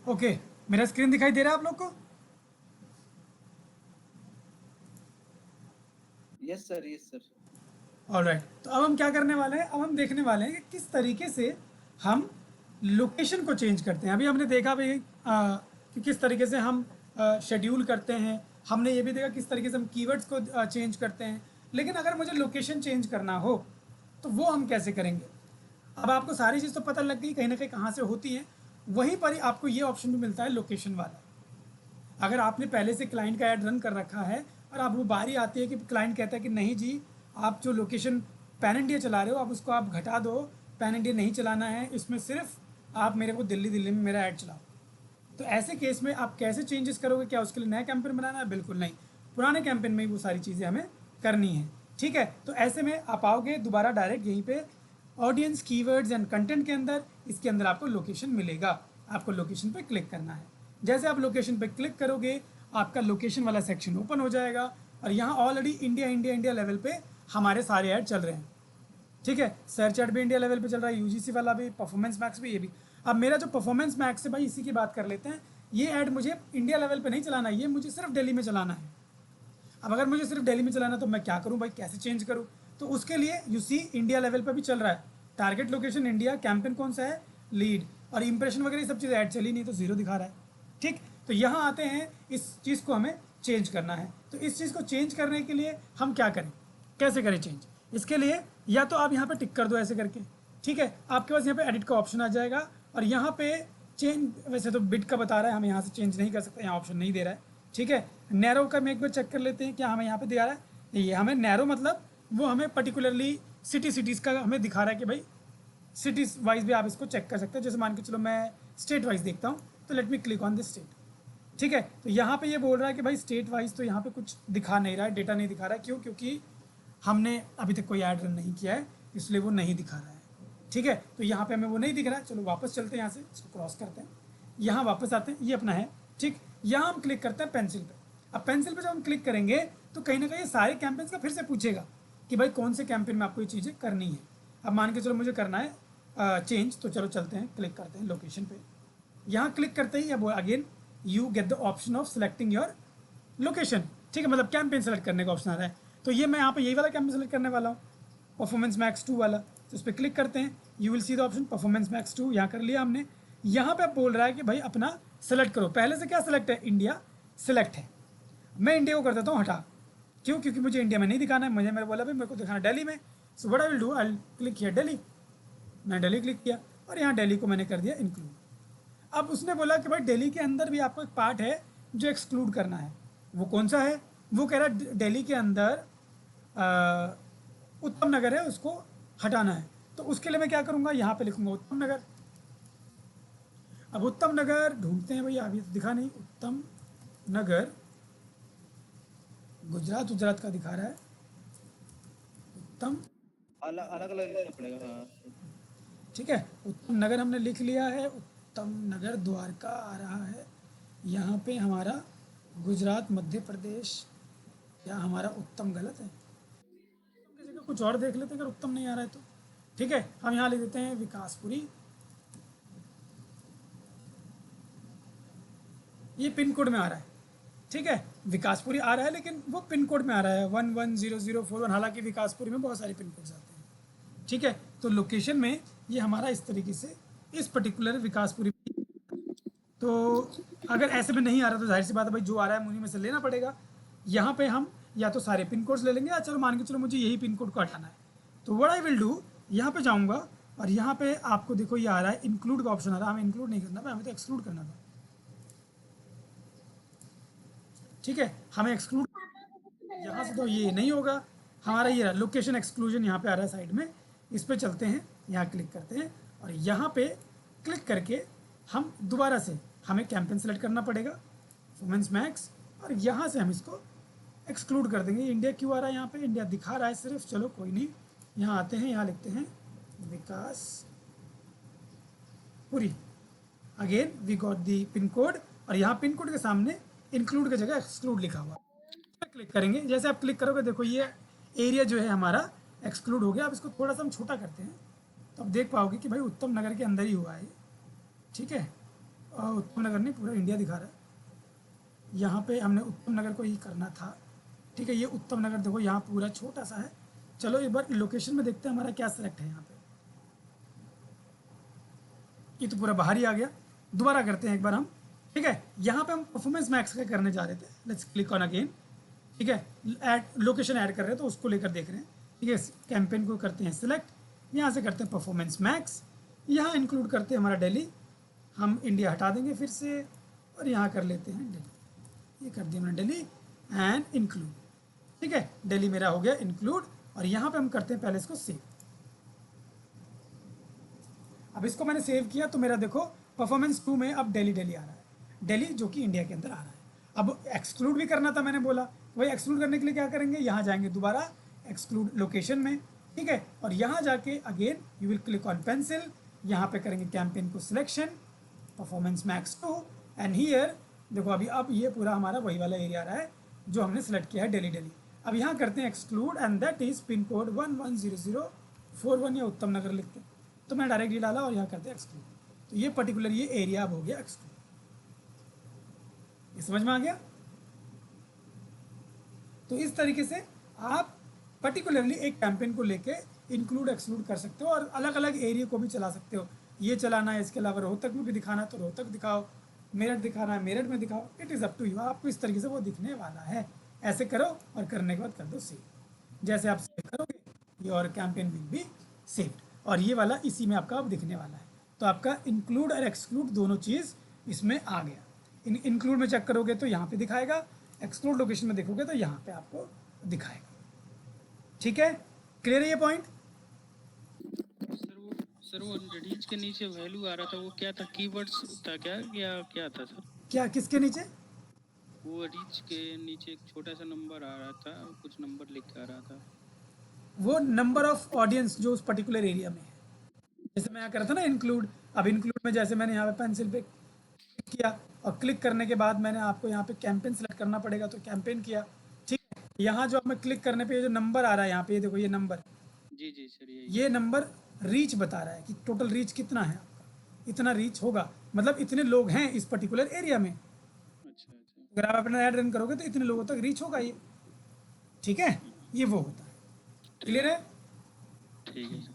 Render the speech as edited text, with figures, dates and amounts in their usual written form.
Okay, मेरा screen दिखाई दे रहा है आप लोग को? Yes sir, yes sir. Alright, तो अब हम क्या करने वाले हैं, अब हम देखने वाले हैं कि किस तरीके से हम लोकेशन को चेंज करते हैं। अभी हमने देखा भाई कि किस तरीके से हम शेड्यूल करते हैं, हमने ये भी देखा किस तरीके से हम कीवर्ड्स को चेंज करते हैं। लेकिन अगर मुझे लोकेशन चेंज करना हो तो वो हम कैसे करेंगे? अब आपको सारी चीज़ तो पता लग गई कहीं ना कहीं कहाँ से होती है, वहीं पर ही आपको ये ऑप्शन भी मिलता है लोकेशन वाला। अगर आपने पहले से क्लाइंट का ऐड रन कर रखा है और अब वो बारी आती है कि क्लाइंट कहता है कि नहीं जी, आप जो लोकेशन पैन इंडिया चला रहे हो आप उसको आप घटा दो, पैन इंडिया नहीं चलाना है, इसमें सिर्फ आप मेरे को दिल्ली दिल्ली में मेरा ऐड चलाओ। तो ऐसे केस में आप कैसे चेंजेस करोगे? क्या उसके लिए नया कैंपेन बनाना है? बिल्कुल नहीं, पुराने कैंपेन में ही वो सारी चीज़ें हमें करनी है। ठीक है, तो ऐसे में आप आओगे दोबारा डायरेक्ट यहीं पे ऑडियंस कीवर्ड्स एंड कंटेंट के अंदर, इसके अंदर आपको लोकेशन मिलेगा। आपको लोकेशन पे क्लिक करना है। जैसे आप लोकेशन पे क्लिक करोगे आपका लोकेशन वाला सेक्शन ओपन हो जाएगा और यहाँ already India India India level पे हमारे सारे ऐड चल रहे हैं। ठीक है, सर्च ऐड भी इंडिया लेवल पे चल रहा है, यूजीसी वाला भी, परफॉर्मेंस मैक्स भी, ये भी। अब मेरा जो परफॉर्मेंस मैक्स है भाई, इसी की बात कर लेते हैं। ये ऐड मुझे इंडिया लेवल पे नहीं चलाना है, ये मुझे सिर्फ दिल्ली में चलाना है। अब अगर मुझे सिर्फ दिल्ली में चलाना है तो मैं क्या करूँ भाई, कैसे चेंज करूँ? तो उसके लिए यू सी इंडिया लेवल पर भी चल रहा है, टारगेट लोकेशन इंडिया, कैंपेन कौन सा है, लीड, और इंप्रेशन वगैरह ये सब चीज़ें ऐड चली नहीं तो जीरो दिखा रहा है। ठीक, तो यहाँ आते हैं, इस चीज़ को हमें चेंज करना है। तो इस चीज़ को चेंज करने के लिए हम क्या करें, कैसे करें चेंज? इसके लिए या तो आप यहाँ पे टिक कर दो ऐसे करके, ठीक है, आपके पास यहाँ पे एडिट का ऑप्शन आ जाएगा और यहाँ पे चेंज, वैसे तो बिट का बता रहा है, हम यहाँ से चेंज नहीं कर सकते, यहाँ ऑप्शन नहीं दे रहा है। ठीक है, नैरो का मैं एक बार चेक कर लेते हैं क्या हमें यहाँ पे दिखा रहा है। ये हमें नैरो मतलब वो हमें पर्टिकुलरली सिटीज़ का हमें दिखा रहा है कि भाई सिटीज़ वाइज भी आप इसको चेक कर सकते हैं। जैसे मान के चलो मैं स्टेट वाइज देखता हूँ, तो let me click on this state. ठीक है, तो यहाँ पे ये बोल रहा है कि भाई स्टेट वाइज तो यहाँ पे कुछ दिखा नहीं रहा है, डेटा नहीं दिखा रहा है। क्यों? क्योंकि हमने अभी तक कोई ऐड रन नहीं किया है, इसलिए वो नहीं दिखा रहा है। ठीक है, तो यहाँ पे हमें वो नहीं दिख रहा है। चलो वापस चलते हैं, यहाँ से इसको क्रॉस करते हैं, यहाँ वापस आते हैं, ये अपना है। ठीक, यहाँ हम क्लिक करते हैं पेंसिल पे। अब पेंसिल पे जब हम क्लिक करेंगे तो कहीं ना कहीं ये सारे कैंपेन्स का फिर से पूछेगा कि भाई कौन से कैंपेन में आपको ये चीज़ें करनी है। अब मान के चलो मुझे करना है चेंज, तो चलो चलते हैं, क्लिक करते हैं लोकेशन पे। यहाँ क्लिक करते ही अब again you get the option of selecting your location. ठीक है, मतलब कैंपेन सेलेक्ट करने का ऑप्शन आ रहा है। तो ये मैं यहाँ पे यही वाला कैंपेन सेलेक्ट करने वाला हूँ, परफॉर्मेंस मैक्स 2 वाला। तो इस पर क्लिक करते हैं, you will see the option performance max 2, यहाँ कर लिया हमने। यहाँ पे अब बोल रहा है कि भाई अपना सेलेक्ट करो। पहले से क्या सेलेक्ट है, इंडिया सेलेक्ट है, मैं इंडिया को कर देता हूँ हटा। क्यों? क्योंकि मुझे इंडिया में नहीं दिखाना है, मुझे मेरे बोला भाई मेरे को दिखाना दिल्ली में। So what I will do, I will click here Delhi. मैंने दिल्ली क्लिक किया और यहाँ दिल्ली को मैंने कर दिया इंक्लूड। अब उसने बोला कि भाई दिल्ली के अंदर भी आपको एक पार्ट है जो एक्सक्लूड करना है। वो कौन सा है? वो कह रहा है दिल्ली के अंदर उत्तम नगर है, उसको हटाना है। तो उसके लिए मैं क्या करूँगा, यहाँ पे लिखूँगा उत्तम नगर। अब उत्तम नगर ढूंढते हैं भैया, अभी तो दिखा नहीं। उत्तम नगर गुजरात का दिखा रहा है। उत्तम, अलग अलग अलग लिखना पड़ेगा, हाँ। ठीक है, उत्तम नगर हमने लिख लिया है। उत्तम नगर द्वारका आ रहा है। यहाँ पे हमारा गुजरात मध्य प्रदेश, या हमारा उत्तम गलत है, उत्तम की जगह कुछ और देख लेते हैं अगर उत्तम नहीं आ रहा है तो। ठीक है, हम यहाँ लिख देते हैं विकासपुरी। ये पिन कोड में आ रहा है। ठीक है, विकासपुरी आ रहा है लेकिन वो पिन कोड में आ रहा है 110041। हालांकि विकासपुरी में बहुत सारे पिन कोड्स आते हैं। ठीक है, तो लोकेशन में ये हमारा इस तरीके से इस पर्टिकुलर विकासपुरी। तो अगर ऐसे में नहीं आ रहा तो जाहिर सी बात है भाई जो आ रहा है मुझे में से लेना पड़ेगा। यहाँ पे हम या तो सारे पिन कोड्स ले लेंगे, या चलो मान के चलो मुझे यही पिन कोड को हटाना है। तो व्हाट आई विल डू, यहाँ पे जाऊँगा और यहाँ पे आपको देखो ये आ रहा है इंक्लूड का ऑप्शन आ रहा है। हमें इंक्लूड नहीं करना था, हमें तो एक्सक्लूड करना था। ठीक है, हमें एक्सक्लूड, यहाँ से तो ये नहीं होगा हमारा। ये लोकेशन एक्सक्लूजन यहाँ पे आ रहा है साइड में, इस पर चलते हैं, यहाँ क्लिक करते हैं और यहाँ पे क्लिक करके हम दोबारा से हमें कैंपेन सेलेक्ट करना पड़ेगा, परफॉर्मेंस मैक्स, और यहाँ से हम इसको एक्सक्लूड कर देंगे। इंडिया क्यों आ रहा है यहाँ पे, इंडिया दिखा रहा है सिर्फ, चलो कोई नहीं। यहाँ आते हैं, यहाँ लिखते हैं Vikas Puri. Again we got the pin code, और यहाँ पिन कोड के सामने इंक्लूड की जगह एक्सक्लूड लिखा हुआ। क्लिक करेंगे, जैसे आप क्लिक करोगे देखो ये एरिया जो है हमारा एक्सक्लूड हो गया। अब इसको थोड़ा सा हम छोटा करते हैं तो अब देख पाओगे कि भाई उत्तम नगर के अंदर ही हुआ है। ठीक है, उत्तम नगर नहीं, पूरा इंडिया दिखा रहा है। यहाँ पे हमने उत्तम नगर को ही करना था। ठीक है, ये उत्तम नगर देखो यहाँ पूरा छोटा सा है। चलो एक बार लोकेशन में देखते हैं हमारा क्या सेलेक्ट है यहाँ पे। ये तो पूरा बाहर ही आ गया। दोबारा करते हैं एक बार हम। ठीक है, यहाँ पे हम परफॉर्मेंस मैक्स का करने जा रहे थे। Let's click on again. ठीक है, ऐड लोकेशन ऐड कर रहे हैं तो उसको लेकर देख रहे हैं। ठीक है, कैंपेन को करते हैं सिलेक्ट, यहाँ से करते हैं परफॉर्मेंस मैक्स, यहाँ इंक्लूड करते हैं हमारा दिल्ली। हम इंडिया हटा देंगे फिर से और यहाँ कर लेते हैं दिल्ली। ये कर दिया मैंने दिल्ली एंड इंक्लूड। ठीक है, दिल्ली मेरा हो गया इंक्लूड और यहाँ पे हम करते हैं पहले इसको सेव। अब इसको मैंने सेव किया तो मेरा देखो परफॉर्मेंस 2 में अब दिल्ली दिल्ली आ रहा है, दिल्ली जो कि इंडिया के अंदर आ रहा है। अब एक्सक्लूड भी करना था, मैंने बोला भाई एक्सक्लूड करने के लिए क्या करेंगे, यहाँ जाएंगे दोबारा एक्सक्लूड लोकेशन में। ठीक है, और यहाँ जाके again you will click on pencil, यहाँ पे करेंगे कैंपेन को selection, performance max 2 and here देखो अभी अब ये पूरा हमारा वही वाला एरिया आ रहा है जो हमने सेलेक्ट किया है दिल्ली दिल्ली। अब यहाँ करते हैं exclude and that is pin code 110041 या उत्तम नगर लिखते हैं। तो मैं डायरेक्टली डाला और यहाँ करते हैं एक्सक्लूड। तो ये पर्टिकुलर ये एरिया अब हो गया एक्सक्लूड। ये समझ में आ गया। तो इस तरीके से आप पर्टिकुलरली एक कैंपेन को लेके इंक्लूड एक्सक्लूड कर सकते हो और अलग अलग एरिया को भी चला सकते हो। ये चलाना है, इसके अलावा रोहतक में भी दिखाना है तो रोहतक दिखाओ, मेरठ दिखाना है मेरठ में दिखाओ। It is up to you, आपको इस तरीके से वो दिखने वाला है। ऐसे करो और करने के बाद कर दो सेव। जैसे आप सेव करोगे your campaign will be saved और ये वाला इसी में आपका अब दिखने वाला है। तो आपका इंक्लूड और एक्सक्लूड दोनों चीज़ इसमें आ गया। इंक्लूड में चेक करोगे तो यहाँ पे दिखाएगा, एक्सक्लूड लोकेशन में देखोगे तो यहाँ पे आपको दिखाएगा। ठीक है, क्लियर है ये पॉइंट? सर वो रीच के नीचे वैल्यू आ रहा था, वो क्या था, कीवर्ड्स था क्या या क्या था सर? क्या किसके नीचे? वो रीच के नीचे एक छोटा सा नंबर आ रहा था, कुछ नंबर लिख के आ रहा था। वो नंबर ऑफ ऑडियंस जो उस पर्टिकुलर एरिया में है। जैसे मैं यहाँ कर रहा था ना इंक्लूड, अब इंक्लूड में जैसे मैंने यहाँ पे पेंसिल पे क्लिक किया और क्लिक करने के बाद मैंने आपको यहाँ पे कैंपेन सेलेक्ट करना पड़ेगा तो कैंपेन किया। ठीक है, यहाँ जो मैं क्लिक करने पे जो नंबर आ रहा है यहाँ पे, ये देखो ये नंबर, जी जी सर, ये नंबर रीच बता रहा है कि टोटल रीच कितना है आपका, इतना रीच होगा, मतलब इतने लोग हैं इस पर्टिकुलर एरिया में। अच्छा अच्छा, अगर आप अपना ऐड रन करोगे तो इतने लोगों तक रीच होगा ये। ठीक है, ये वो होता है। क्लियर है? ठीक है सर।